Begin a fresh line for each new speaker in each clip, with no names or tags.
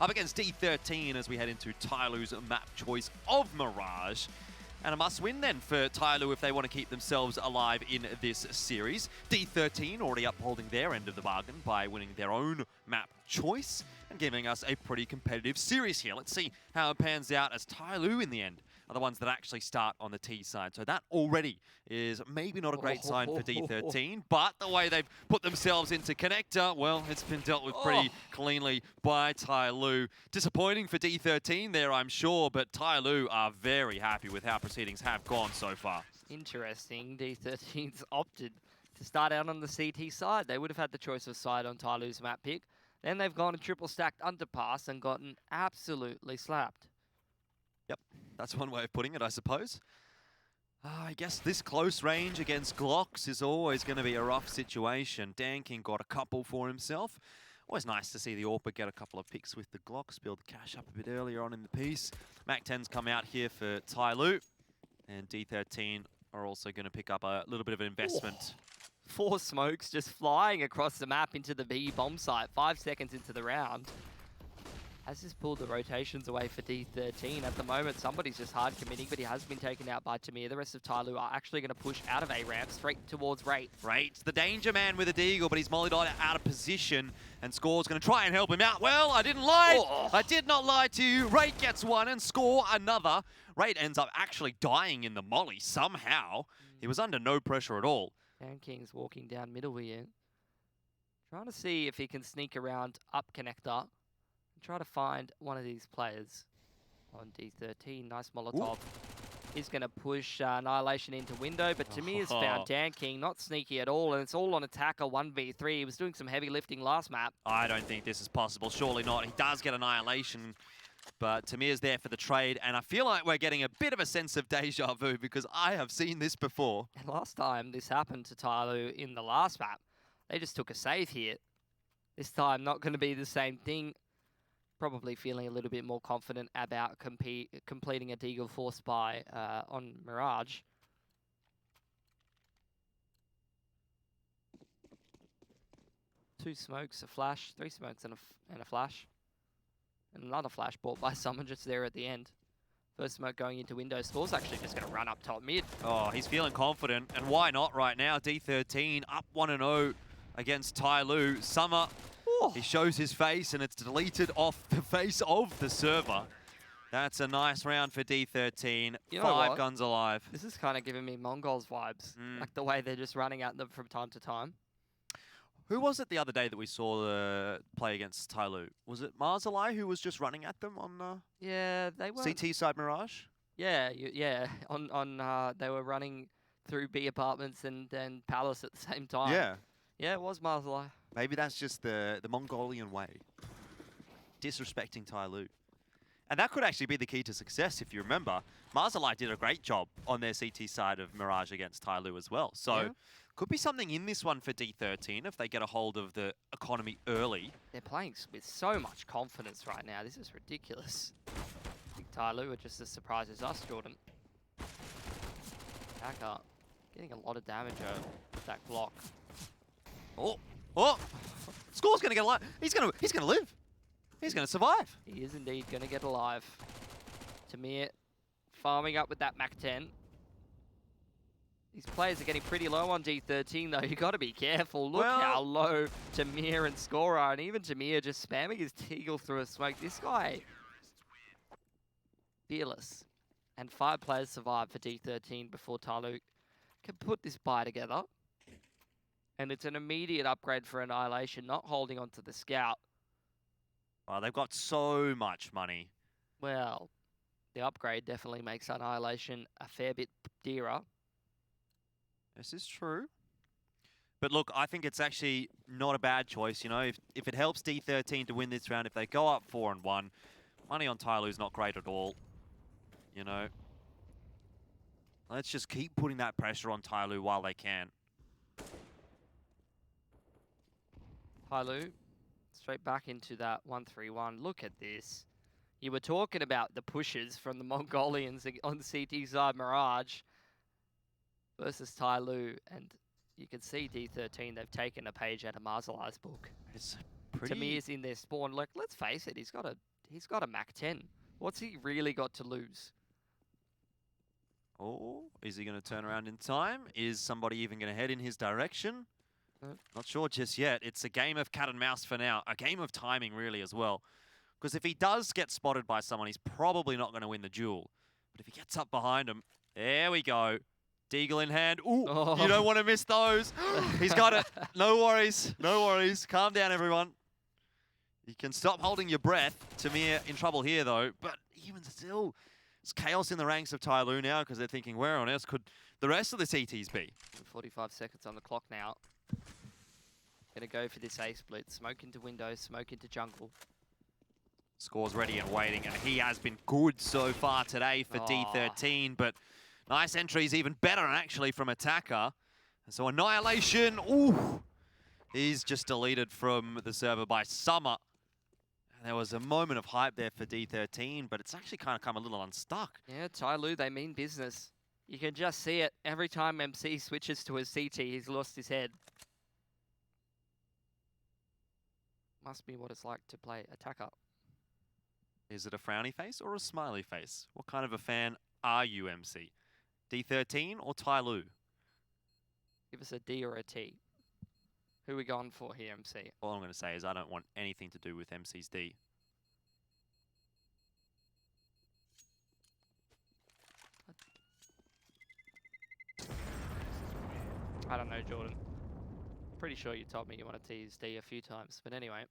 up against D13 as we head into TYLOO's map choice of Mirage. And a must-win then for TYLOO if they want to keep themselves alive in this series. D13 already upholding their end of the bargain by winning their own map choice and giving us a pretty competitive series here. Let's see how it pans out as TYLOO in the end are the ones that actually start on the T side. So that already is maybe not a great sign for D13, but the way they've put themselves into connector, well, it's been dealt with pretty cleanly by TYLOO. Disappointing for D13 there, I'm sure, but TYLOO are very happy with how proceedings have gone so far.
Interesting, D13's opted to start out on the CT side. They would have had the choice of side on TYLOO's map pick. Then they've gone and triple stacked underpass and gotten absolutely slapped.
Yep, that's one way of putting it, I suppose. I guess this close range against Glocks is always going to be a rough situation. Danking got a couple for himself. Always nice to see the AWPer get a couple of picks with the Glocks, build the cash up a bit earlier on in the piece. Mac-10's come out here for TYLOO, and D13 are also going to pick up a little bit of an investment.
4 smokes just flying across the map into the B bomb site, 5 seconds into the round. Has this pulled the rotations away for D13? At the moment, somebody's just hard committing, but he has been taken out by Tamir. The rest of TYLOO are actually going to push out of A-ramp straight towards Rate.
Rate's the danger man with a deagle, but he's mollied out of position, and Score's going to try and help him out. Well, I didn't lie. I did not lie to you. Rate gets one and Score another. Rate ends up actually dying in the molly somehow. He was under no pressure at all.
Dan King's walking down middle here. Trying to see if he can sneak around up connector. Try to find one of these players on D13. Nice Molotov. Ooh. He's going to push Annihilation into window, but Tamir's found Dan King, not sneaky at all, and it's all on attacker 1v3. He was doing some heavy lifting last map.
I don't think this is possible. Surely not. He does get Annihilation, but Tamir's there for the trade, and I feel like we're getting a bit of a sense of deja vu because I have seen this before.
And last time this happened to TYLOO in the last map, they just took a save here. This time, not going to be the same thing. Probably feeling a little bit more confident about completing a Deagle Force buy on Mirage. Two smokes, a flash, 3 smokes and a flash. And another flash bought by someone just there at the end. First smoke going into window. Score's actually just going to run up top mid.
Oh, he's feeling confident. And why not right now? D13 up 1-0 against TYLOO. Summer. He shows his face and it's deleted off the face of the server. That's a nice round for D13.
You know
5
what?
guns alive.
This is kind of giving me Mongols vibes. Like the way they're just running at them from time to time.
Who was it the other day that we saw play against TYLOO? Was it Marzalai who was just running at them on
yeah, they were
CT side Mirage?
Yeah, yeah. They were running through B apartments and then Palace at the same time.
Yeah.
Yeah, it was Marzalai.
Maybe that's just the Mongolian way. Disrespecting TYLOO. And that could actually be the key to success, if you remember. Marzalai did a great job on their CT side of Mirage against TYLOO as well. So, could be something in this one for D13 if they get a hold of the economy early.
They're playing with so much confidence right now. This is ridiculous. I think TYLOO are just as surprised as us, Jordan. Back up. Getting a lot of damage with that Glock.
Oh! Score's gonna get alive. He's gonna live. He's gonna survive.
He is indeed gonna get alive. Tamir farming up with that Mac-10. These players are getting pretty low on D13 though. You gotta be careful. Look how low Tamir and Score are, and even Tamir just spamming his Teagle through a smoke. This guy, fearless. And 5 players survive for D13 before TYLOO can put this buy together. And it's an immediate upgrade for Annihilation, not holding on to the Scout.
Oh, they've got so much money.
Well, the upgrade definitely makes Annihilation a fair bit dearer.
This is true. But look, I think it's actually not a bad choice. You know, if it helps D13 to win this round, if they go up 4-1, money on TYLOO is not great at all. You know, let's just keep putting that pressure on TYLOO while they can.
TYLOO, straight back into that 1-3-1. Look at this. You were talking about the pushes from the Mongolians on CT side Mirage versus TYLOO, and you can see D13, they've taken a page out of Marzalai's book.
It's
Tamir's in their spawn. Like, let's face it, he's got a Mac 10. What's he really got to lose?
Oh, is he going to turn around in time? Is somebody even going to head in his direction? Not sure just yet. It's a game of cat and mouse for now. A game of timing, really, as well. Because if he does get spotted by someone, he's probably not going to win the duel. But if he gets up behind him, there we go. Deagle in hand. Ooh, you don't want to miss those. He's got it. No worries. No worries. Calm down, everyone. You can stop holding your breath. Tamir in trouble here, though. But even still, it's chaos in the ranks of TYLOO now because they're thinking, where on earth could the rest of the CTs be?
45 seconds on the clock now. Gonna go for this A split. Smoke into window, smoke into jungle.
Score's ready and waiting, and he has been good so far today for D13, but nice entries, even better actually from Attacker. So Annihilation, ooh! He's just deleted from the server by Summer. And there was a moment of hype there for D13, but it's actually kind of come a little unstuck.
Yeah, TYLOO, they mean business. You can just see it. Every time MC switches to his CT, he's lost his head. Must be what it's like to play Attacker.
Is it a frowny face or a smiley face? What kind of a fan are you, MC? D13 or TYLOO?
Give us a D or a T. Who are we going for here, MC?
All I'm going to say is I don't want anything to do with MC's D.
I don't know, Jordan. Pretty sure you told me you wanted to use D a few times, but anyway.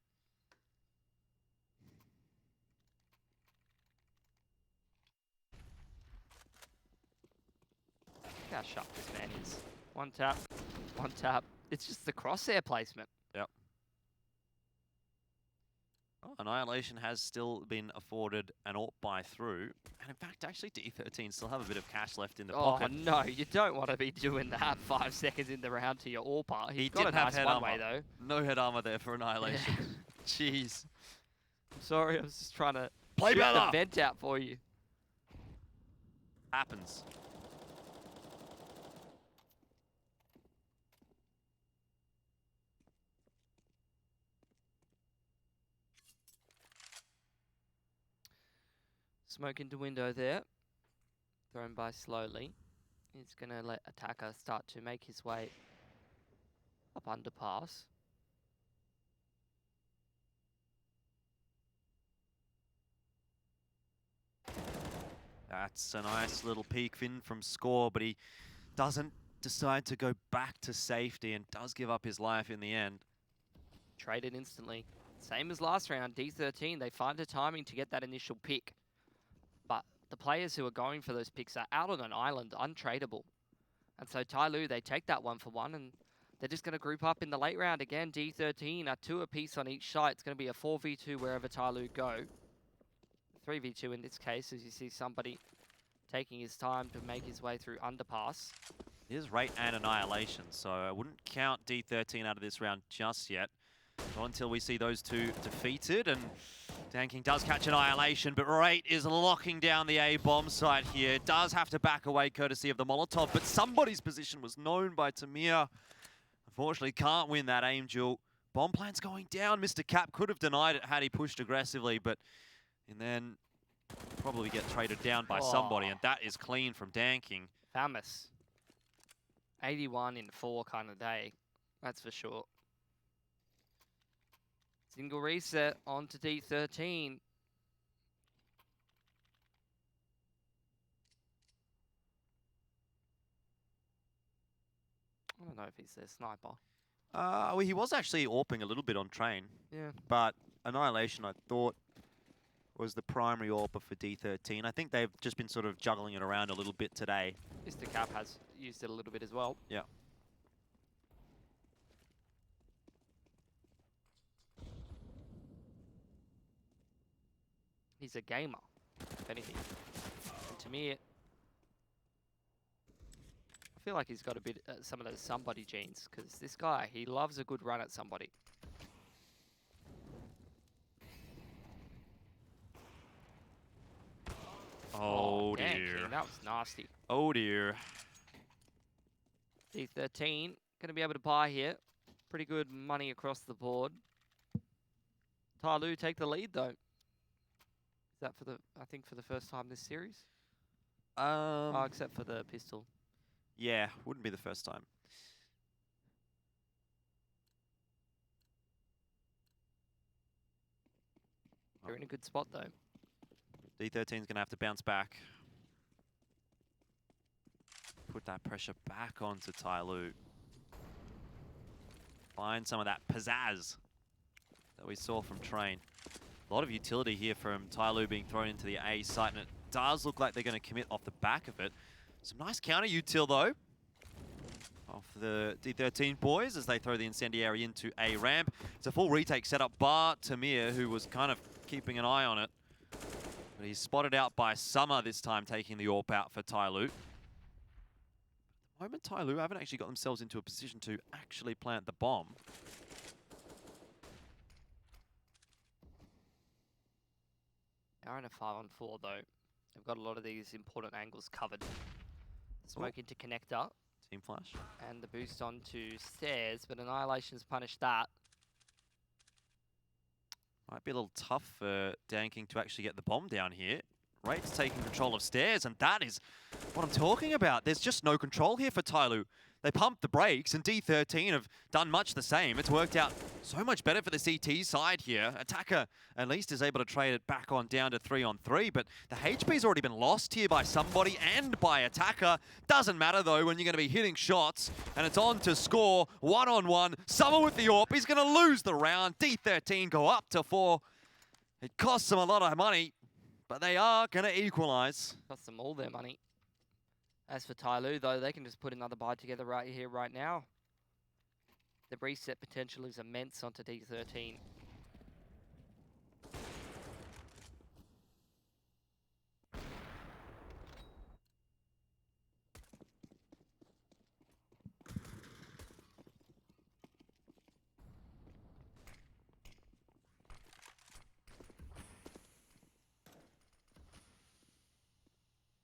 Look how sharp this man is. One tap, one tap. It's just the crosshair placement.
Yep. Oh, Annihilation has still been afforded an AWP buy through. And in fact, actually, D13 still have a bit of cash left in the pocket.
Oh, no, you don't want to be doing that 5 seconds in the round to your AWPer.
He
got
didn't
a
have
nice
head
one-way,
armor.
though.
No head armor there for Annihilation. Jeez.
I'm sorry, I was just trying to
Play
shoot
better.
the vent out for you.
Happens.
Smoke into window there. Thrown by slowly. He's going to let Attacker start to make his way up underpass.
That's a nice little peek in from Score, but he doesn't decide to go back to safety and does give up his life in the end.
Traded instantly. Same as last round, D13, they find a timing to get that initial pick. But the players who are going for those picks are out on an island, untradeable. And so TYLOO, they take that 1-for-1 and they're just going to group up in the late round again. D13 are 2 apiece on each side. It's going to be a 4v2 wherever TYLOO go. 3v2 in this case, as you see somebody taking his time to make his way through underpass.
Here's Rate and Annihilation, so I wouldn't count D13 out of this round just yet. Not until we see those two defeated, and Danking does catch Annihilation, but Rate is locking down the A-bomb site here. Does have to back away courtesy of the Molotov, but somebody's position was known by Tamir. Unfortunately, can't win that aim duel. Bomb plant's going down. Mr. Cap could have denied it had he pushed aggressively, but and then probably get traded down by somebody, and that is clean from Danking.
Famous. 81 in 4 kind of day, that's for sure. Single reset onto D13. I don't know if he's their sniper.
Well, he was actually AWPing a little bit on train.
Yeah.
But Annihilation, I thought, was the primary AWPer for D13. I think they've just been sort of juggling it around a little bit today.
Mr. Cap has used it a little bit as well.
Yeah.
He's a gamer, if anything. And to me, I feel like he's got a bit some of those somebody genes, because this guy, he loves a good run at somebody.
Oh
dang,
dear.
King, that was nasty.
Oh dear.
D13, going to be able to buy here. Pretty good money across the board. TYLOO take the lead though. Is that for the, I think for the first time this series? Oh, except for the pistol.
Yeah, wouldn't be the first time.
They're in a good spot though.
D13's going to have to bounce back. Put that pressure back onto TYLOO. Find some of that pizzazz that we saw from Train. A lot of utility here from TYLOO being thrown into the A site, and it does look like they're going to commit off the back of it. Some nice counter util though off the D13 boys as they throw the incendiary into A ramp. It's a full retake setup, bar Tamir, who was kind of keeping an eye on it. But he's spotted out by Summer this time, taking the AWP out for TYLOO. At the moment, TYLOO haven't actually got themselves into a position to actually plant the bomb.
They're in a 5-on-4 though. They've got a lot of these important angles covered. Smoke into connector.
Team flash.
And the boost onto stairs, but Annihilation's punished that.
Might be a little tough for Danking to actually get the bomb down here. Rate's taking control of stairs, and that is what I'm talking about. There's just no control here for TYLOO. They pumped the brakes, and D13 have done much the same. It's worked out so much better for the CT side here. Attacker at least is able to trade it back on down to 3-on-3, but the HP's already been lost here by somebody and by Attacker. Doesn't matter though when you're going to be hitting shots, and it's on to score 1-on-1. Summer with the AWP. He's going to lose the round. D13 go up to 4. It costs them a lot of money, but they are going to equalize.
Cost them all their money. As for TYLOO, though, they can just put another buy together right here, right now. The reset potential is immense onto D13.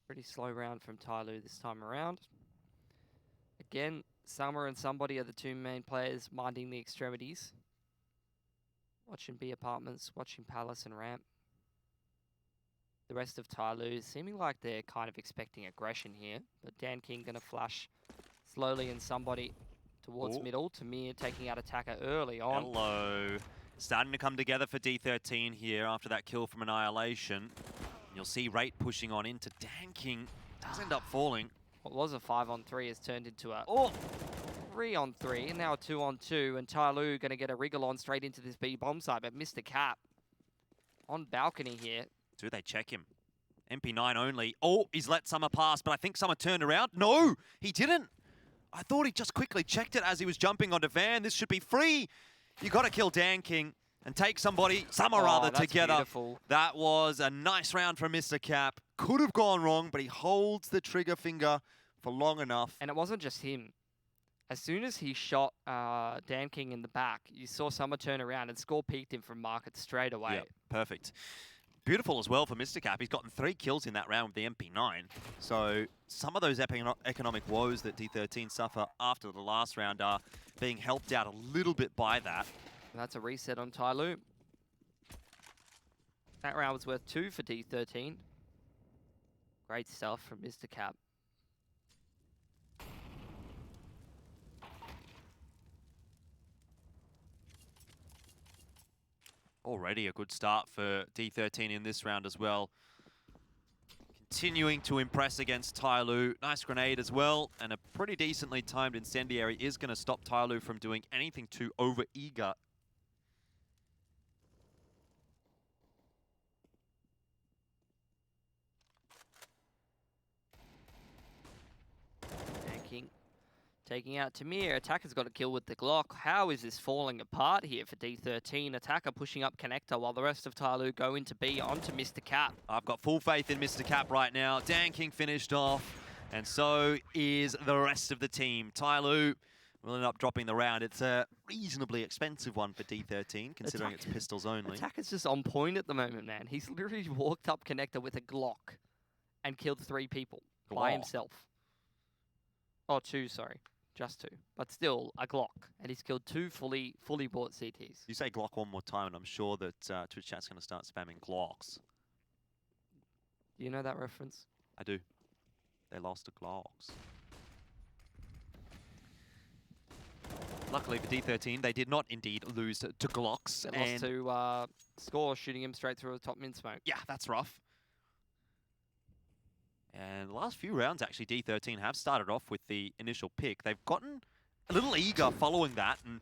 Pretty slow round from TYLOO this time around. Again, Summer and somebody are the two main players minding the extremities. Watching B apartments, watching Palace and Ramp. The rest of TYLOO seeming like they're kind of expecting aggression here, but Dan King gonna flash slowly and somebody towards middle. Tamir taking out Attacker early on.
Hello. Starting to come together for D13 here after that kill from Annihilation. You'll see Rate pushing on into Danking. Does end up falling.
What was a 5-on-3 has turned into a 3-on-3, and now a 2-on-2, and TYLOO going to get a wriggle on straight into this B bomb site, but missed the cap. On balcony here.
Do they check him? MP9 only. Oh, he's let Summer pass, but I think Summer turned around. No, he didn't. I thought he just quickly checked it as he was jumping onto Van. This should be free. You got to kill Danking and take somebody, Summer rather, together.
Beautiful.
That was a nice round from Mr. Cap. Could have gone wrong, but he holds the trigger finger for long enough.
And it wasn't just him. As soon as he shot Dan King in the back, you saw Summer turn around and score peeked him from market straight away.
Yep, perfect. Beautiful as well for Mr. Cap. He's gotten 3 kills in that round with the MP9. So some of those economic woes that D13 suffer after the last round are being helped out a little bit by that.
That's a reset on TYLOO. That round was worth 2 for D13. Great stuff from Mr. Cap.
Already a good start for D13 in this round as well. Continuing to impress against TYLOO. Nice grenade as well, and a pretty decently timed incendiary is going to stop TYLOO from doing anything too over-eager.
Taking out Tamir. Attacker's got a kill with the Glock. How is this falling apart here for D13? Attacker pushing up connector while the rest of TYLOO go into B onto Mr. Cap.
I've got full faith in Mr. Cap right now. Dan King finished off, and so is the rest of the team. TYLOO will end up dropping the round. It's a reasonably expensive one for D13, considering it's pistols only.
Attacker's just on point at the moment, man. He's literally walked up connector with a Glock and killed 3 people by himself. Oh, 2, sorry. Just 2. But still, a Glock. And he's killed 2 fully bought CTs.
You say Glock one more time, and I'm sure that Twitch chat's going to start spamming Glocks.
Do you know that reference?
I do. They lost to Glocks. Luckily for D13, they did not indeed lose to Glocks.
They lost to Score, shooting him straight through the top mid smoke.
Yeah, that's rough. And the last few rounds, actually, D13 have started off with the initial pick. They've gotten a little eager following that, and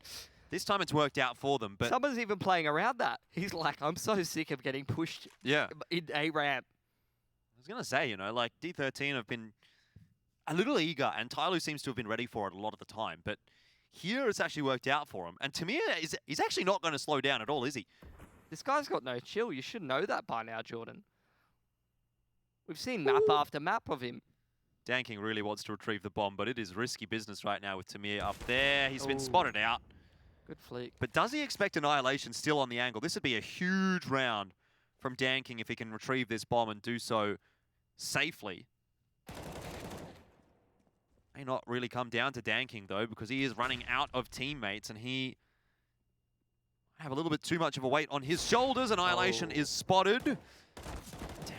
this time it's worked out for them. But
someone's even playing around that. He's like, I'm so sick of getting pushed in a ramp.
I was going to say, you know, like D13 have been a little eager, and TYLOO seems to have been ready for it a lot of the time. But here it's actually worked out for him. And Tamir is actually not going to slow down at all, is he?
This guy's got no chill. You should know that by now, Jordan. We've seen map after map of him.
Danking really wants to retrieve the bomb, but it is risky business right now with Tamir up there. He's been spotted out.
Good flick.
But does he expect Annihilation still on the angle? This would be a huge round from Danking if he can retrieve this bomb and do so safely. May not really come down to Danking, though, because he is running out of teammates, and he have a little bit too much of a weight on his shoulders. Annihilation is spotted.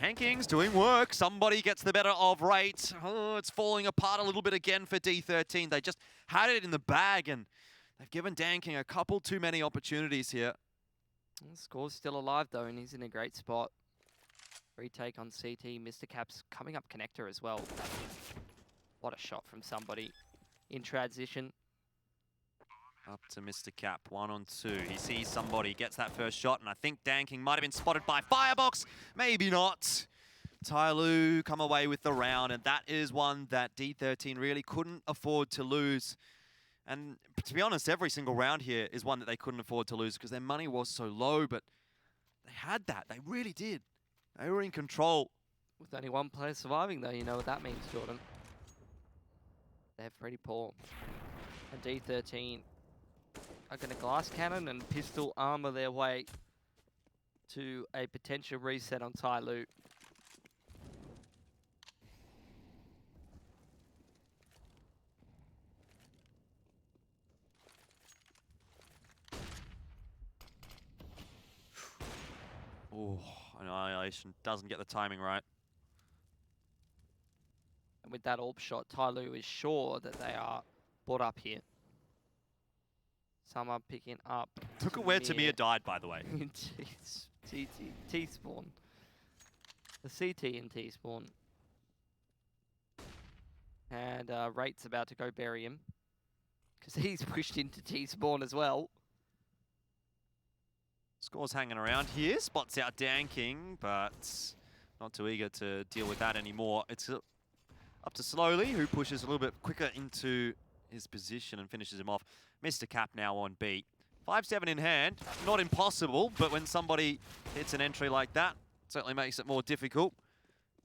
Danking's doing work. Somebody gets the better of rate. Oh, it's falling apart a little bit again for D13. They just had it in the bag, and they've given Danking a couple too many opportunities here.
The Score's still alive, though, and he's in a great spot. Retake on CT. Mr. Cap's coming up connector as well. What a shot from somebody in transition.
Up to Mr. Cap, 1-on-2. He sees somebody, gets that first shot, and I think Danking might have been spotted by Firebox. Maybe not. TYLOO come away with the round, and that is one that D13 really couldn't afford to lose. And to be honest, every single round here is one that they couldn't afford to lose because their money was so low, but they had that. They really did. They were in control.
With only one player surviving, though, you know what that means, Jordan. They're pretty poor. And D13 are going to glass cannon and pistol armor their way to a potential reset on TYLOO.
Oh, Annihilation doesn't get the timing right.
And with that AWP shot, TYLOO is sure that they are brought up here. Some are picking up.
Look at where Tamir died, by the way.
T-spawn. The CT and T-spawn. And Rate's about to go bury him. Because he's pushed into T-spawn as well.
Score's hanging around here. Spots out Danking, but not too eager to deal with that anymore. It's up to Slowly, who pushes a little bit quicker into his position and finishes him off. Mr. Cap now on beat. 5-7 in hand. Not impossible, but when somebody hits an entry like that, it certainly makes it more difficult.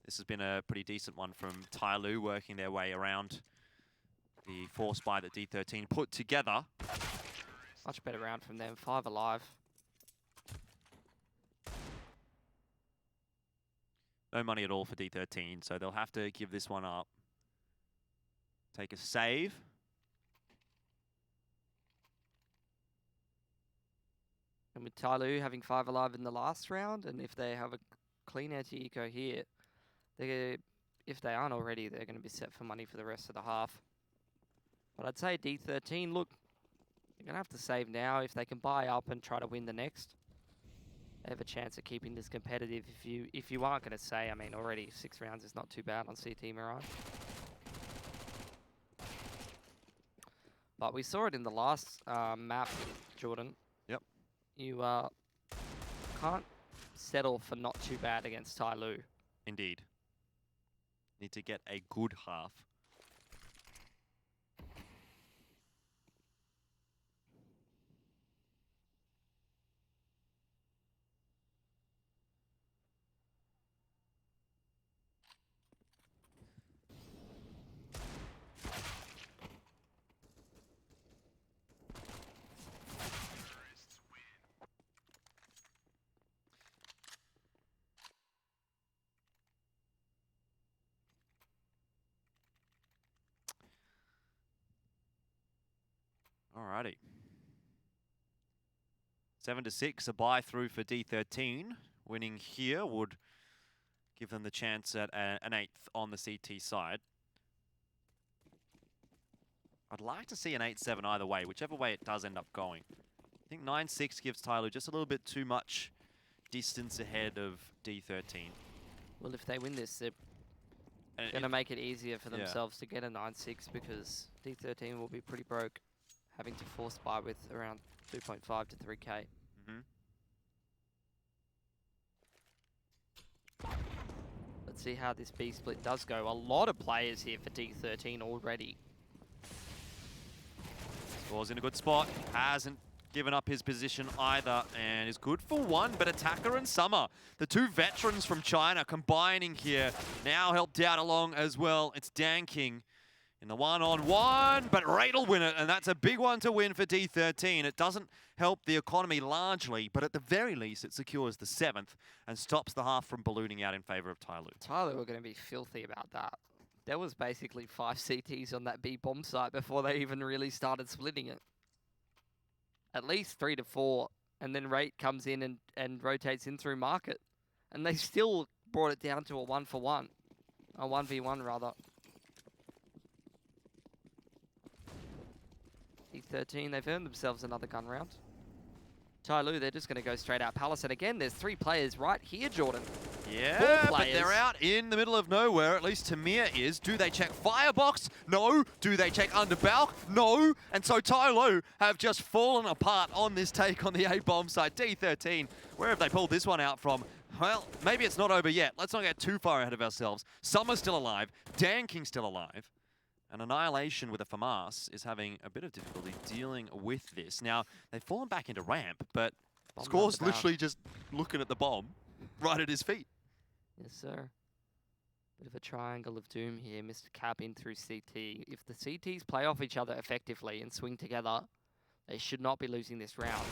This has been a pretty decent one from TYLOO, working their way around the force buy that D13 put together.
Much better round from them. 5 alive.
No money at all for D13, so they'll have to give this one up. Take a save.
And with TYLOO having 5 alive in the last round, and if they have a clean anti-eco here, if they aren't already, they're going to be set for money for the rest of the half. But I'd say D13, look, you're going to have to save now. If they can buy up and try to win the next, they have a chance of keeping this competitive. If you aren't going to say, I mean, already 6 rounds is not too bad on CT Mirage. But we saw it in the last map, Jordan.
Yep.
You can't settle for not too bad against TYLOO.
Indeed. Need to get a good half. Alrighty. 7-6, a buy through for D13. Winning here would give them the chance at an 8th on the CT side. I'd like to see an 8-7 either way, whichever way it does end up going. I think 9-6 gives TYLOO just a little bit too much distance ahead of D13.
Well, if they win this, they're going to make it easier for themselves to get a 9-6 because D13 will be pretty broke, having to force buy with around 2.5 to 3K. Let's see how this B split does go. A lot of players here for D13 already.
Score's in a good spot. Hasn't given up his position either and is good for one, but Attacker and Summer, the two veterans from China combining here, now helped out along as well. It's Dan King in the one-on-one, but Raid will win it, and that's a big one to win for D13. It doesn't help the economy largely, but at the very least, it secures the 7th and stops the half from ballooning out in favor of TYLOO.
TYLOO are going to be filthy about that. There was basically 5 CTs on that B bomb site before they even really started splitting it. At least 3 to 4, and then Rate comes in and rotates in through market. And they still brought it down to a 1-for-1. A 1v1 rather. D13, they've earned themselves another gun round. TYLOO, they're just going to go straight out Palace. And again, there's 3 players right here, Jordan.
Yeah, but they're out in the middle of nowhere, at least Tamir is. Do they check Firebox? No. Do they check under Balk? No. And so TYLOO have just fallen apart on this take on the A-bomb side. D13, where have they pulled this one out from? Well, maybe it's not over yet. Let's not get too far ahead of ourselves. Summer's still alive. Dan King's still alive. And Annihilation with a FAMAS is having a bit of difficulty dealing with this. Now, they've fallen back into ramp, but Score's literally just looking at the bomb right at his feet.
Yes, sir. Bit of a triangle of doom here. Mr. Cap in through CT. If the CTs play off each other effectively and swing together, they should not be losing this round.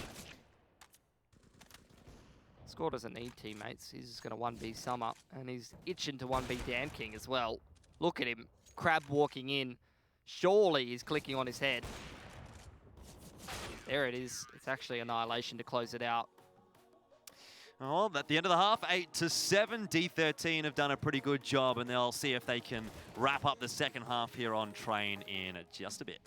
Score doesn't need teammates. He's just going to 1v Summer, and he's itching to 1v Dan King as well. Look at him. Crab walking in. Surely he's clicking on his head. There it is. It's actually Annihilation to close it out.
Well, at the end of the half, 8-7, D13 have done a pretty good job, and they'll see if they can wrap up the second half here on Train in just a bit.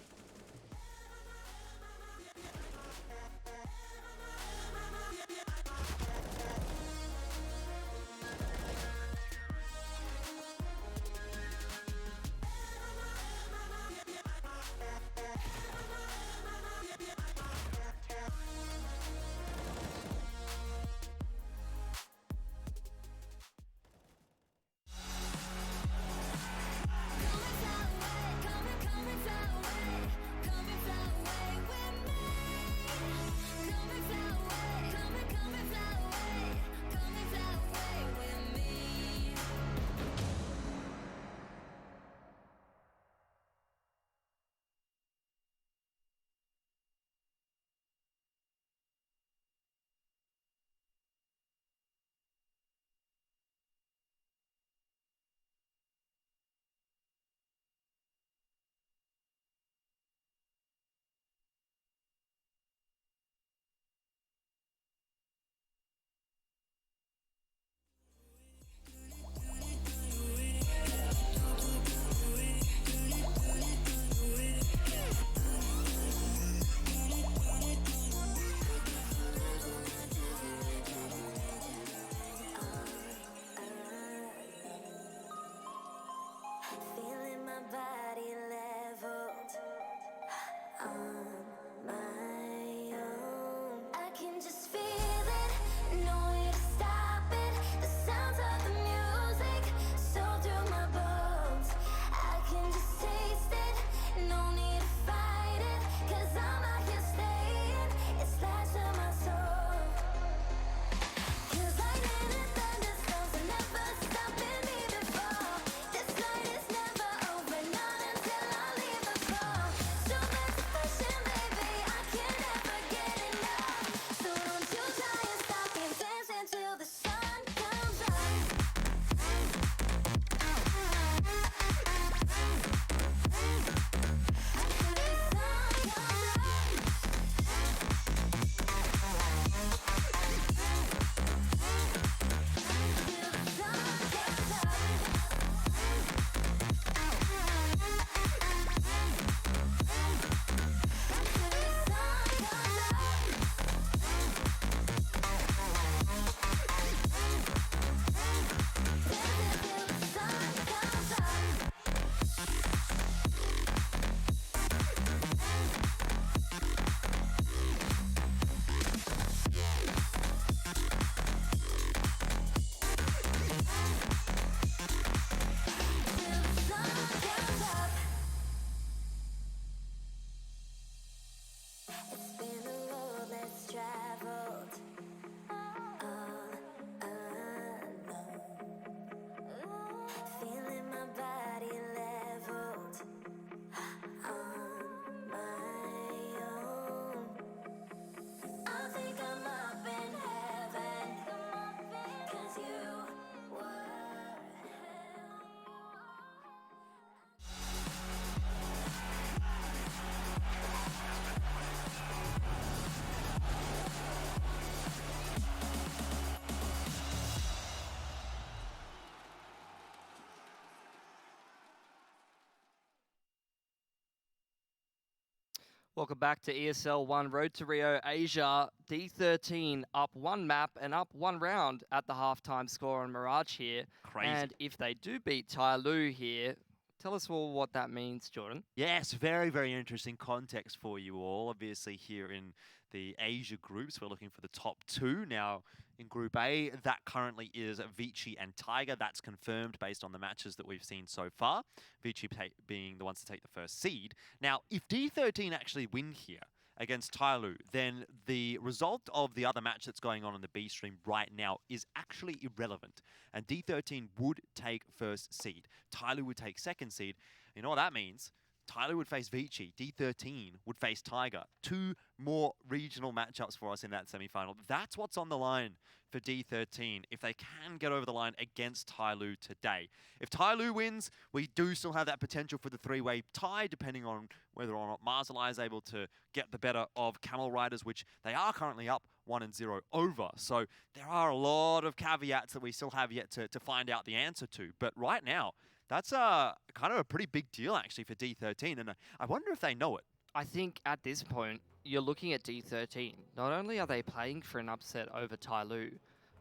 Welcome back to ESL 1 Road to Rio Asia. D13 up one map and up one round at the halftime score on Mirage here.
Crazy.
And if they do beat TYLOO here, tell us all what that means, Jordan.
Yes, very, very interesting context for you all. Obviously, here in the Asia groups, we're looking for the top two. Now, in Group A, that currently is Vici and Tiger. That's confirmed based on the matches that we've seen so far. Vici being the ones to take the first seed. Now, if D13 actually win here against TYLOO, then the result of the other match that's going on in the B stream right now is actually irrelevant. And D13 would take first seed. TYLOO would take second seed. You know what that means? TYLOO would face Vici, D13 would face Tiger. Two more regional matchups for us in that semi-final. That's what's on the line for D13 if they can get over the line against TYLOO today. If TYLOO wins, we do still have that potential for the three-way tie, depending on whether or not Marzalai is able to get the better of Camel Riders, which they are currently up 1-0 over. So there are a lot of caveats that we still have yet to find out the answer to. But right now, that's kind of a pretty big deal, actually, for D13, and I wonder if they know it.
I think at this point, you're looking at D13. Not only are they playing for an upset over TYLOO,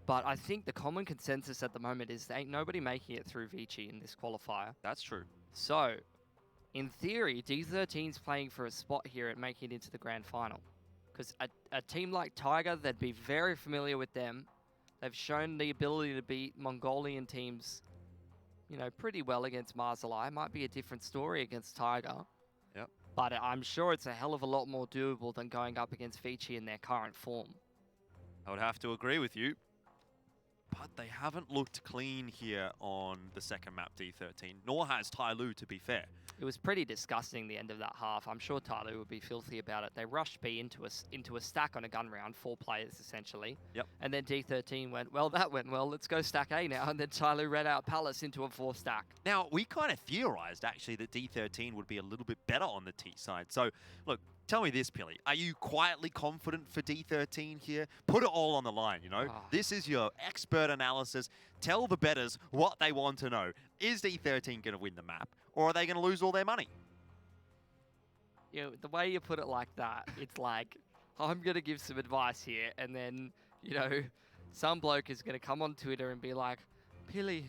but I think the common consensus at the moment is there ain't nobody making it through Vici in this qualifier.
That's true.
So, in theory, D13's playing for a spot here at making it into the grand final. Because a team like Tiger, they'd be very familiar with them. They've shown the ability to beat Mongolian teams, you know, pretty well against Marzalai. Might be a different story against Tiger.
Yep.
But I'm sure it's a hell of a lot more doable than going up against Vici in their current form.
I would have to agree with you. But they haven't looked clean here on the second map, D13, nor has TYLOO, to be fair.
It was pretty disgusting, the end of that half. I'm sure TYLOO would be filthy about it. They rushed B into a stack on a gun round, 4 players essentially.
Yep.
And then D13 went, well, that went well, let's go stack A now. And then TYLOO read out Palace into a 4 stack.
Now, we kind of theorized, actually, that D13 would be a little bit better on the T side. So, look, tell me this, Pilly. Are you quietly confident for D13 here? Put it all on the line, you know? This is your expert analysis. Tell the bettors what they want to know. Is D13 going to win the map, or are they going to lose all their money?
You know, the way you put it like that, it's like, I'm going to give some advice here, and then, you know, some bloke is going to come on Twitter and be like, Pilly,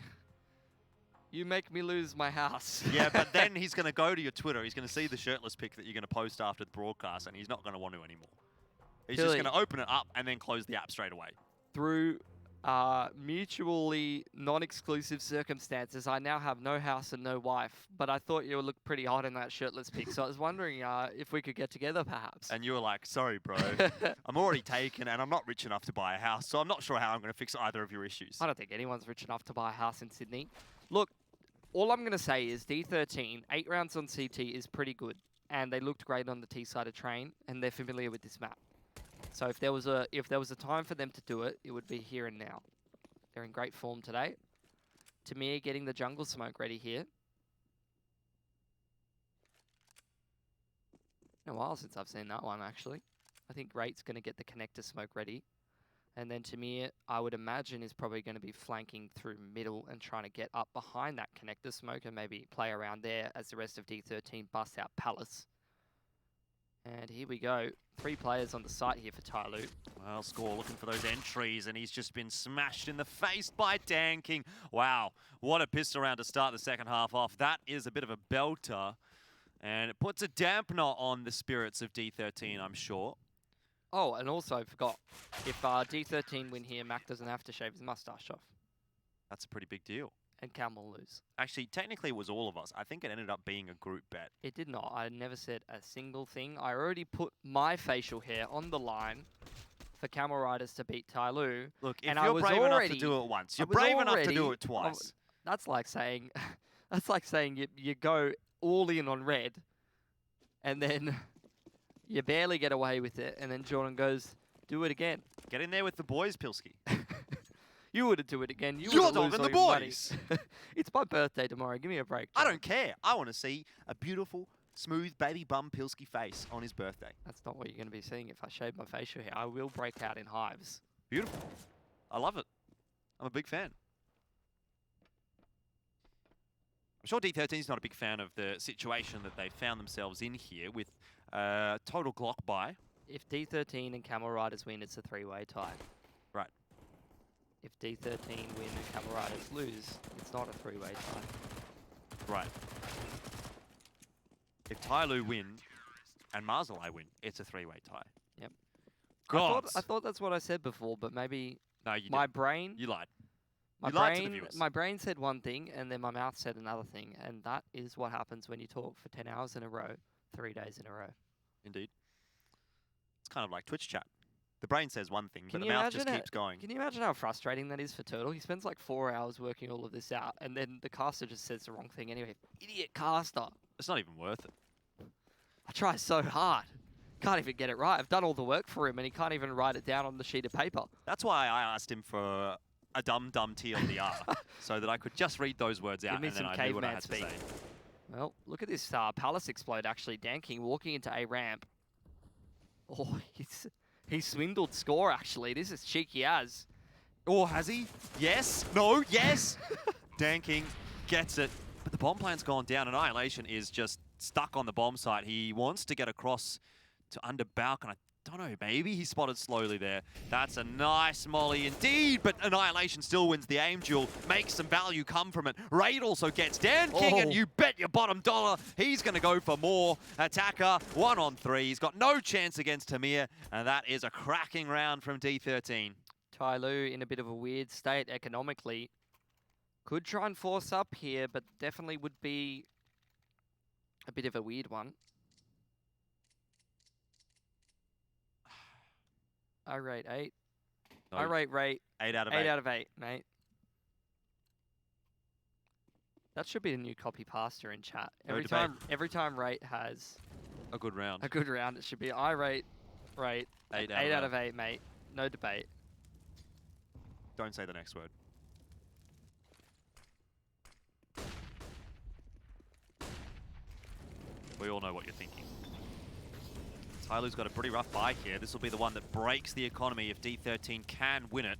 you make me lose my house.
Yeah, but then he's going to go to your Twitter. He's going to see the shirtless pic that you're going to post after the broadcast, and he's not going to want to anymore. He's just going to open it up and then close the app straight away.
Through mutually non-exclusive circumstances, I now have no house and no wife, but I thought you looked pretty hot in that shirtless pic, so I was wondering if we could get together, perhaps.
And you were like, sorry, bro, I'm already taken, and I'm not rich enough to buy a house, so I'm not sure how I'm going to fix either of your issues.
I don't think anyone's rich enough to buy a house in Sydney. Look, all I'm going to say is D13, 8 rounds on CT is pretty good, and they looked great on the T-side of train, and they're familiar with this map. So if there was a time for them to do it, it would be here and now. They're in great form today. Tamir getting the jungle smoke ready here. Been a while since I've seen that one, actually. I think Great's going to get the connector smoke ready. And then Tamir, I would imagine, is probably going to be flanking through middle and trying to get up behind that connector smoke and maybe play around there as the rest of D13 busts out Palace. And here we go. 3 players on the site here for TYLOO.
Well, Score looking for those entries, and he's just been smashed in the face by Dan King. Wow, what a pistol round to start the second half off. That is a bit of a belter, and it puts a dampener on the spirits of D13, I'm sure.
Oh, and also I forgot, if D13 win here, Mac doesn't have to shave his mustache off.
That's a pretty big deal.
And Cam will lose.
Actually, technically it was all of us. I think it ended up being a group bet.
It did not. I never said a single thing. I already put my facial hair on the line for Camel Riders to beat TYLOO.
Look, if you're brave enough to do it once, you're brave enough to do it twice.
That's like saying, you go all in on red, and then you barely get away with it, and then Jordan goes, do it again.
Get in there with the boys, Pilski.
You would do it again.
You're dogging the boys.
It's my birthday tomorrow. Give me a break,
I
John.
don't care. I want to see a beautiful, smooth baby bum Pilski face on his birthday.
That's not what you're going to be seeing if I shave my facial hair. I will break out in hives.
Beautiful. I love it. I'm a big fan. I'm sure D13 is not a big fan of the situation that they found themselves in here with Total Glock buy.
If D13 and Camel Riders win, it's a 3-way tie.
Right.
If D13 win and Camel Riders lose, it's not a 3-way tie.
Right. If TYLOO win and Marzalai win, it's a 3-way tie.
Yep.
God.
I thought that's what I said before, but maybe
No, you
my
didn't.
brain...
You lied.
My
You lied to the viewers.
My brain said one thing, and then my mouth said another thing, and that is what happens when you talk for 10 hours in a row, 3 days in a row.
Indeed. It's kind of like Twitch chat. The brain says one thing, but the
you
mouth just
imagine
keeps going.
Can you imagine how frustrating that is for Turtle? He spends like 4 hours working all of this out, and then the caster just says the wrong thing anyway. Idiot caster.
It's not even worth it.
I try so hard. Can't even get it right. I've done all the work for him, and he can't even write it down on the sheet of paper.
That's why I asked him for a dumb TLDR, so that I could just read those words out and then I knew what I had to say.
Well, look at this Palace Explode actually. Danking walking into A ramp. Oh, he swindled score actually. This is cheeky as.
Oh, has he? Yes. No. Yes. Danking gets it. But the bomb plan's gone down. Annihilation is just stuck on the bomb site. He wants to get across to under Balcon. I don't know, maybe he spotted slowly there. That's a nice molly indeed, but Annihilation still wins the aim duel. Makes some value come from it. Raid also gets Dan King, and you bet your bottom dollar he's going to go for more. Attacker, 1-on-3. He's got no chance against Tamir, and that is a cracking round from D13.
TYLOO in a bit of a weird state economically. Could try and force up here, but definitely would be a bit of a weird one. I rate 8.
No.
I rate
8 out of 8.
8 out of 8, mate. That should be a new copy pasta in chat.
No
Every time rate has
a good round.
It should be I rate 8 out of 8, mate. No debate.
Don't say the next word. We all know what you're thinking. TYLOO's got a pretty rough buy here. This will be the one that breaks the economy if D13 can win it.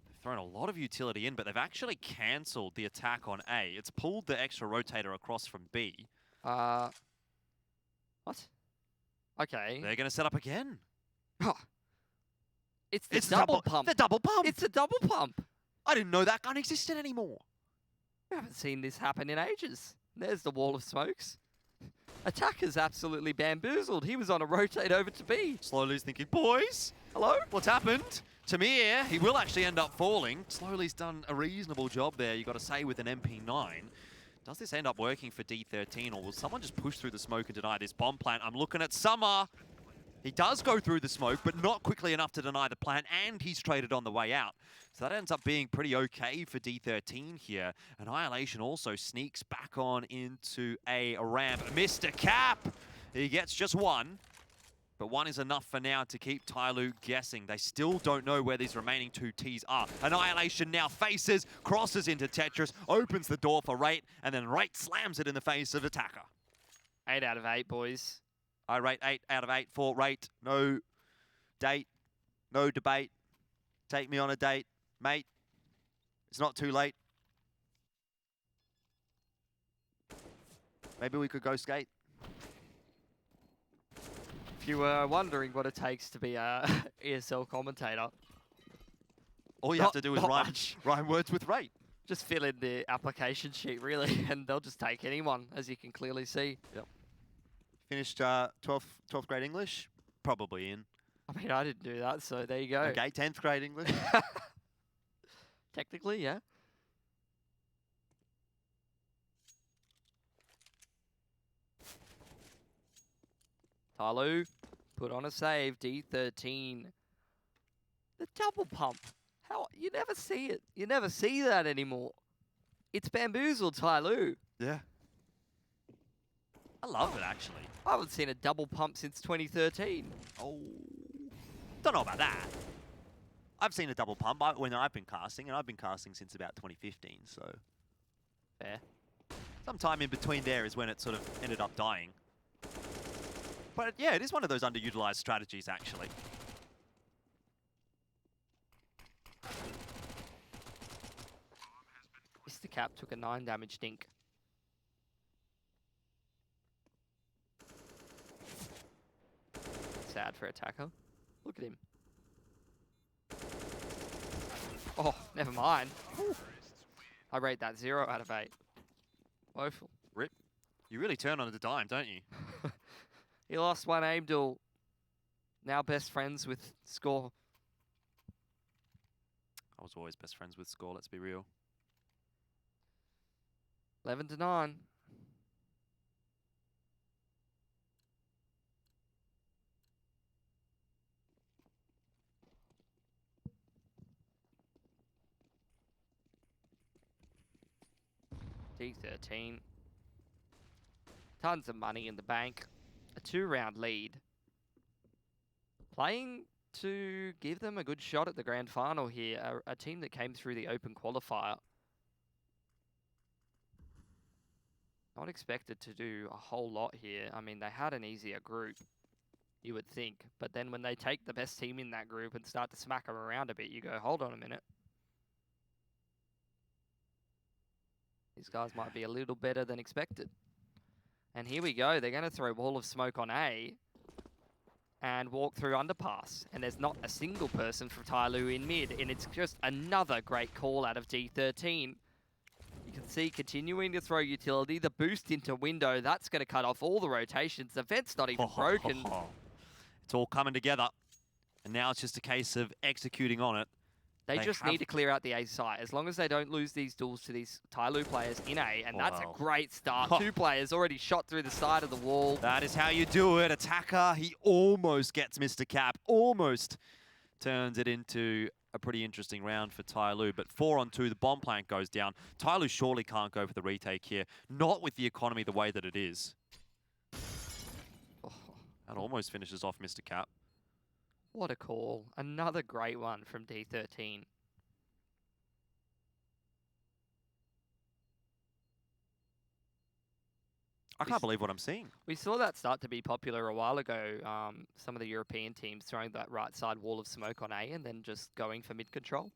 They've thrown a lot of utility in, but they've actually cancelled the attack on A. It's pulled the extra rotator across from B.
What? Okay.
They're going to set up again.
It's the double pump.
The double pump.
It's a double pump.
I didn't know that gun existed anymore.
We haven't seen this happen in ages. There's the wall of smokes. Attacker's absolutely bamboozled. He was on a rotate over to B.
Slowly's thinking, boys,
hello?
What's happened? Tamir, he will actually end up falling. Slowly's done a reasonable job there, you got to say, with an MP9. Does this end up working for D13, or will someone just push through the smoke and deny this bomb plant? I'm looking at Summer. He does go through the smoke, but not quickly enough to deny the plant, and he's traded on the way out. So that ends up being pretty okay for D13 here. Annihilation also sneaks back on into a ramp. Mr. Cap, he gets just one, but one is enough for now to keep TYLOO guessing. They still don't know where these remaining 2 Ts are. Annihilation now faces, crosses into Tetris, opens the door for Rate, and then Rate slams it in the face of Attacker.
8 out of 8, boys.
I rate 8 out of 8 for Rate. No date, no debate. Take me on a date, mate. It's not too late. Maybe we could go skate.
If you were wondering what it takes to be a ESL commentator,
all you have to do is rhyme words with Rate.
Just fill in the application sheet, really, and they'll just take anyone, as you can clearly see.
Yep. Finished 12th grade English? Probably in.
I mean, I didn't do that, so there you go.
Okay, 10th grade English?
Technically, yeah. TYLOO, put on a save, D13. The double pump. How you never see it. You never see that anymore. It's bamboozled, TYLOO.
Yeah. I love it, actually.
I haven't seen a double pump since 2013.
Oh. Don't know about that. I've seen a double pump when I've been casting, and I've been casting since about 2015, so...
Fair.
Sometime in between there is when it sort of ended up dying. But yeah, it is one of those underutilized strategies, actually.
Mr. Cap took a 9 damage dink. sad for Attacker. Look at him. Oh, never mind. I rate that 0 out of 8. Woeful.
Rip. You really turn on a dime, don't you?
He lost one aim duel. Now best friends with Score.
I was always best friends with Score, let's be real.
11-9. D13. Tons of money in the bank. A 2-round lead. Playing to give them a good shot at the grand final here. A team that came through the open qualifier. Not expected to do a whole lot here. I mean, they had an easier group, you would think. But then when they take the best team in that group and start to smack them around a bit, you go, hold on a minute. These guys might be a little better than expected. And here we go. They're going to throw wall of smoke on A and walk through underpass. And there's not a single person from TYLOO in mid. And it's just another great call out of D13. You can see continuing to throw utility. The boost into window, that's going to cut off all the rotations. The vent's not even broken.
It's all coming together. And now it's just a case of executing on it.
They just need to clear out the A site. As long as they don't lose these duels to these TYLOO players in A, and that's a great start. 2 players already shot through the side of the wall.
That is how you do it. Attacker, he almost gets Mr. Cap, almost turns it into a pretty interesting round for TYLOO. But 4-on-2, the bomb plant goes down. TYLOO surely can't go for the retake here, not with the economy the way that it is. That almost finishes off Mr. Cap.
What a call. Another great one from D13.
I can't believe what I'm seeing.
We saw that start to be popular a while ago. Some of the European teams throwing that right side wall of smoke on A and then just going for mid control.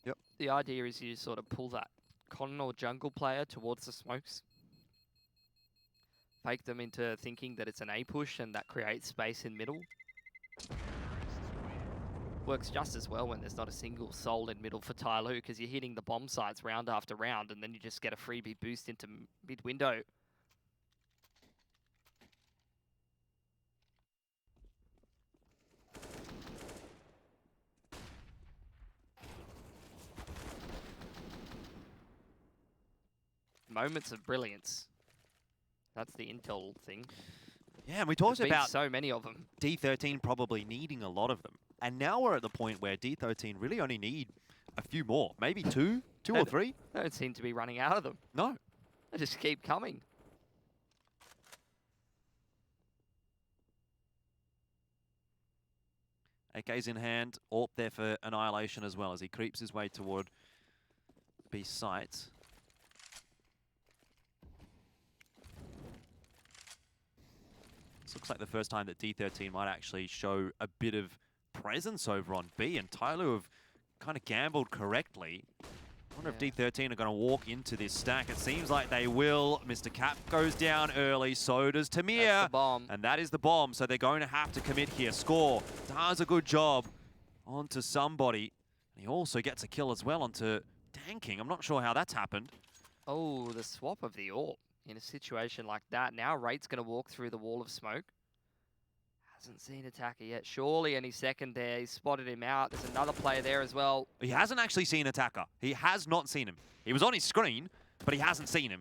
Yep.
The idea is you sort of pull that con or jungle player towards the smokes. Fake them into thinking that it's an A push and that creates space in middle. Works just as well when there's not a single soul in middle for TYLOO because you're hitting the bomb sites round after round and then you just get a freebie boost into mid window. Moments of brilliance. That's the intel thing.
Yeah, and we talked about
so many of them.
D13 probably needing a lot of them. And now we're at the point where D13 really only need a few more. Maybe two or three.
They don't seem to be running out of them.
No.
They just keep coming.
AK's in hand. AWP there for Annihilation as well as he creeps his way toward B site. This looks like the first time that D13 might actually show a bit of presence over on B, and TYLOO have kind of gambled correctly. I wonder if D13 are going to walk into this stack. It seems like they will. Mr. Cap goes down early, so does Tamir.
That's the bomb.
And that is the bomb, so they're going to have to commit here. Score does a good job onto somebody. And he also gets a kill as well onto Tanking. I'm not sure how that's happened.
Oh, the swap of the AWP in a situation like that. Now Rate's going to walk through the wall of smoke. Hasn't seen Attacker yet. Surely any second there. He's spotted him out. There's another player there as well.
He hasn't actually seen Attacker. He has not seen him. He was on his screen, but he hasn't seen him.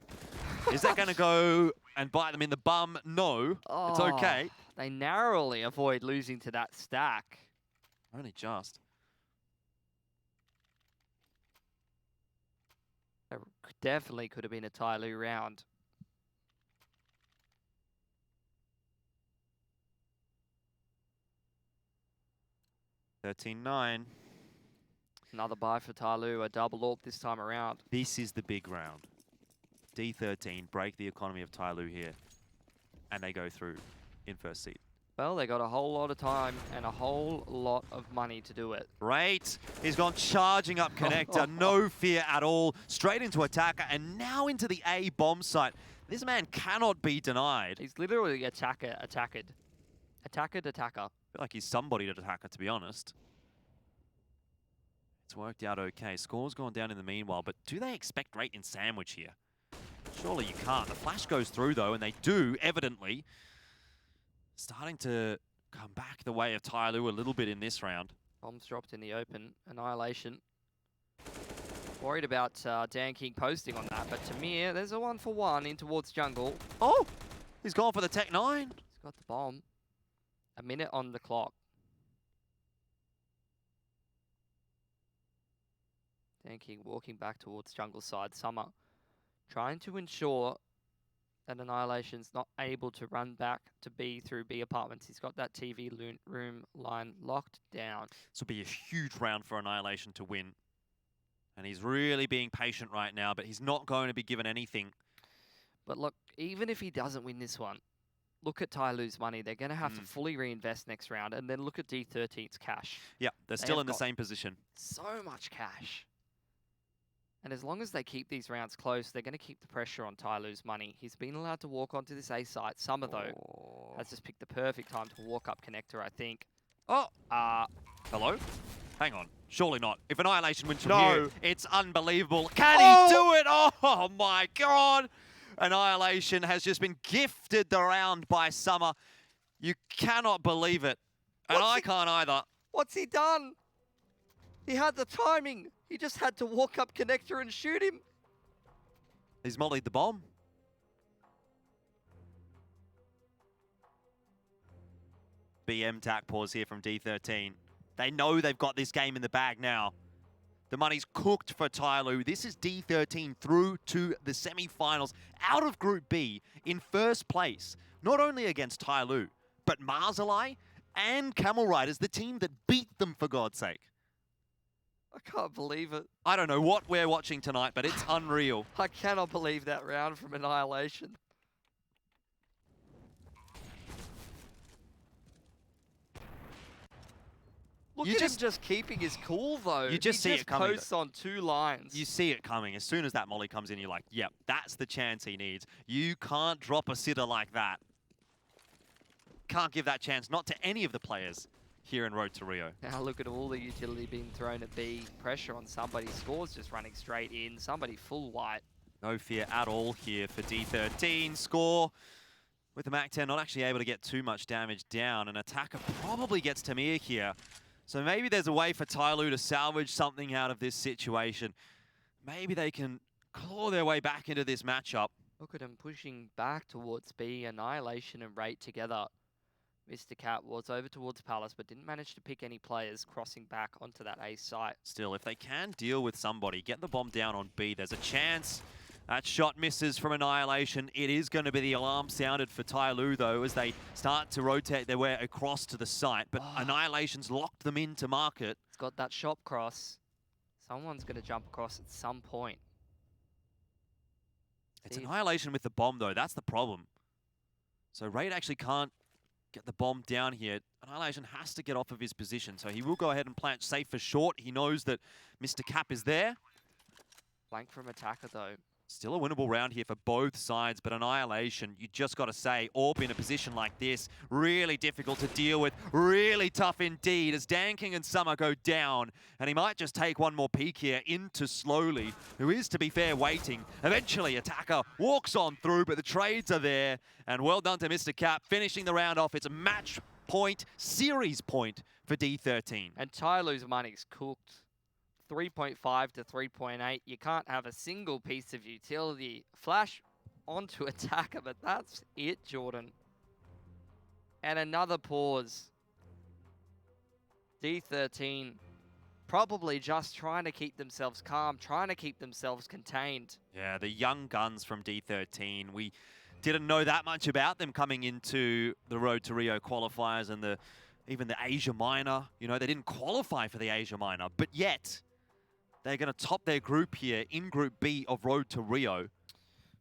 Is that going to go and bite them in the bum? No. Oh, it's okay.
They narrowly avoid losing to that stack.
Only just.
It definitely could have been a TYLOO round.
$13-9.
Another buy for TYLOO, a double AWP this time around.
This is the big round. D13 break the economy of TYLOO here, and they go through in first seed.
Well, they got a whole lot of time and a whole lot of money to do it.
Great. He's gone charging up connector, no fear at all. Straight into Attacker, and now into the A bomb site. This man cannot be denied.
He's literally attacked. Attacker to attacker.
I feel like he's somebody to attacker, to be honest. It's worked out okay. Score's gone down in the meanwhile, but do they expect rate in sandwich here? Surely you can't. The flash goes through, though, and they do, evidently. Starting to come back the way of TYLOO a little bit in this round.
Bombs dropped in the open. Annihilation. Worried about Dan King posting on that, but Tamir, there's a 1-for-1 in towards jungle.
Oh! He's gone for the Tech 9.
He's got the bomb. A minute on the clock. Dan King walking back towards jungle side. Summer trying to ensure that Annihilation's not able to run back to B through B apartments. He's got that TV room line locked down.
This will be a huge round for Annihilation to win. And he's really being patient right now, but he's not going to be given anything.
But look, even if he doesn't win this one, look at TYLOO's money. They're going to have to fully reinvest next round. And then look at D13's cash.
Yeah, they're still in the same position.
So much cash. And as long as they keep these rounds close, they're going to keep the pressure on TYLOO's money. He's been allowed to walk onto this A site. Summer, though, has just picked the perfect time to walk up connector, I think.
Oh! Hello? Hang on. Surely not. If Annihilation wins from here, it's unbelievable. Can he do it? Oh, my God! Annihilation has just been gifted the round by Summer. You cannot believe it. And I can't either.
What's he done? He had the timing. He just had to walk up connector and shoot him.
He's mollied the bomb. BM tack pause here from D13. They know they've got this game in the bag now. The money's cooked for TYLOO. This is D13 through to the semi-finals, out of Group B, in first place. Not only against TYLOO, but Marzalai and Camel Riders, the team that beat them, for God's sake.
I can't believe it.
I don't know what we're watching tonight, but it's unreal.
I cannot believe that round from Annihilation. Look at him just keeping his cool, though.
You just see it coming.
He just posts on 2 lines.
You see it coming. As soon as that molly comes in, you're like, yep, that's the chance he needs. You can't drop a sitter like that. Can't give that chance, not to any of the players here in Road to Rio.
Now look at all the utility being thrown at B. Pressure on somebody. Scores just running straight in. Somebody full white.
No fear at all here for D13. Score with the MAC-10 not actually able to get too much damage down. An attacker probably gets Tamir here. So maybe there's a way for TYLOO to salvage something out of this situation. Maybe they can claw their way back into this matchup.
Look at him pushing back towards B. Annihilation and Rate together. Mr. Cat was over towards Palace, but didn't manage to pick any players crossing back onto that A site.
Still, if they can deal with somebody, get the bomb down on B, there's a chance. That shot misses from Annihilation. It is going to be the alarm sounded for TYLOO, though, as they start to rotate their way across to the site. But Annihilation's locked them into market.
It's got that shop cross. Someone's going to jump across at some point.
It's Annihilation with the bomb, though. That's the problem. So Raid actually can't get the bomb down here. Annihilation has to get off of his position, so he will go ahead and plant safe for short. He knows that Mr. Cap is there.
Flank from attacker, though.
Still a winnable round here for both sides, but Annihilation, you just got to say, Orb in a position like this, really difficult to deal with, really tough indeed, as Danking and Summer go down, and he might just take one more peek here into Slowly, who is, to be fair, waiting. Eventually, Attacker walks on through, but the trades are there, and well done to Mr. Cap, finishing the round off. It's a match point, series point for D13.
And TYLOO's money's cooked. 3.5 to 3.8. You can't have a single piece of utility. Flash onto attacker, but that's it, Jordan. And another pause. D13 probably just trying to keep themselves calm, trying to keep themselves contained.
Yeah, the young guns from D13. We didn't know that much about them coming into the Road to Rio qualifiers and even the Asia Minor. You know, they didn't qualify for the Asia Minor, but yet they're going to top their group here in Group B of Road to Rio.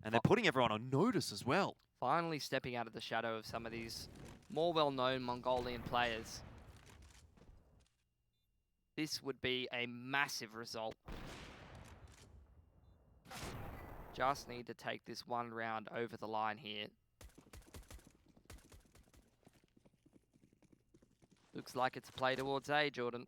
And they're putting everyone on notice as well.
Finally stepping out of the shadow of some of these more well-known Mongolian players. This would be a massive result. Just need to take this one round over the line here. Looks like it's a play towards A, Jordan.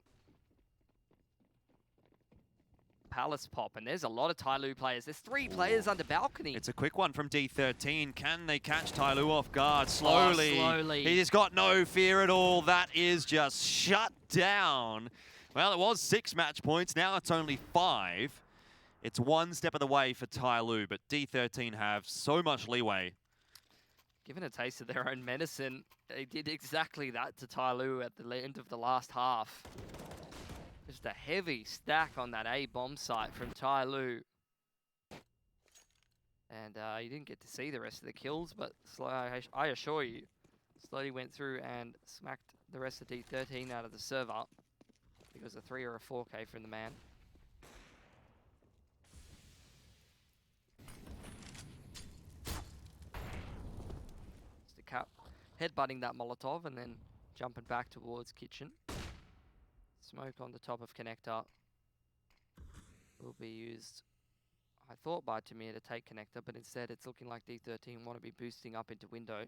Palace pop, and there's a lot of TYLOO players. There's 3 players under balcony.
It's a quick one from D13. Can they catch TYLOO off guard? Slowly.
Slowly.
He's got no fear at all. That is just shut down. Well, it was 6 match points. Now it's only 5. It's one step of the way for TYLOO, but D13 have so much leeway.
Given a taste of their own medicine, they did exactly that to TYLOO at the end of the last half. Just a heavy stack on that A bomb site from TYLOO. And you didn't get to see the rest of the kills, but I assure you, slowly went through and smacked the rest of D13 out of the server. I think it was a 3 or a 4K from the man. Just a cap headbutting that Molotov and then jumping back towards kitchen. Smoke on the top of connector will be used, I thought, by Tamir to take connector, but instead it's looking like D13 want to be boosting up into window.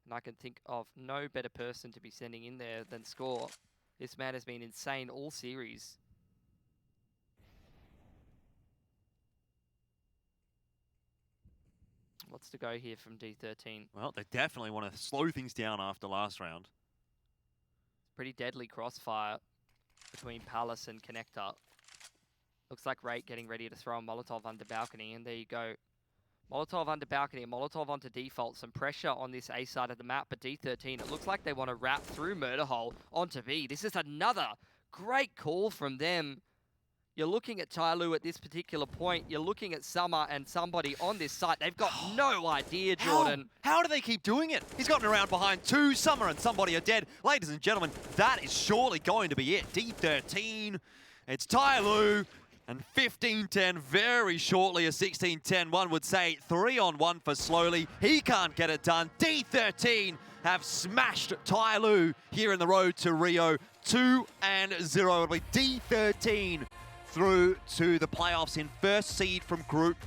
And I can think of no better person to be sending in there than Score. This man has been insane all series. What's to go here from D13?
Well, they definitely want to slow things down after last round.
Pretty deadly crossfire between Palace and connector. Looks like Rate getting ready to throw a Molotov under balcony, and there you go. Molotov under balcony, Molotov onto default. Some pressure on this A side of the map, but D13, it looks like they want to wrap through Murder Hole onto B. This is another great call from them. You're looking at TYLOO at this particular point. You're looking at Summer and somebody on this site. They've got no idea, Jordan.
How do they keep doing it? He's gotten around behind 2. Summer and somebody are dead. Ladies and gentlemen, that is surely going to be it. D13, it's TYLOO, and 15-10 very shortly. A 16-10, one would say 3-on-1 for Slowly. He can't get it done. D13 have smashed TYLOO here in the road to Rio. 2-0. It'll be D13 through to the playoffs in first seed from Group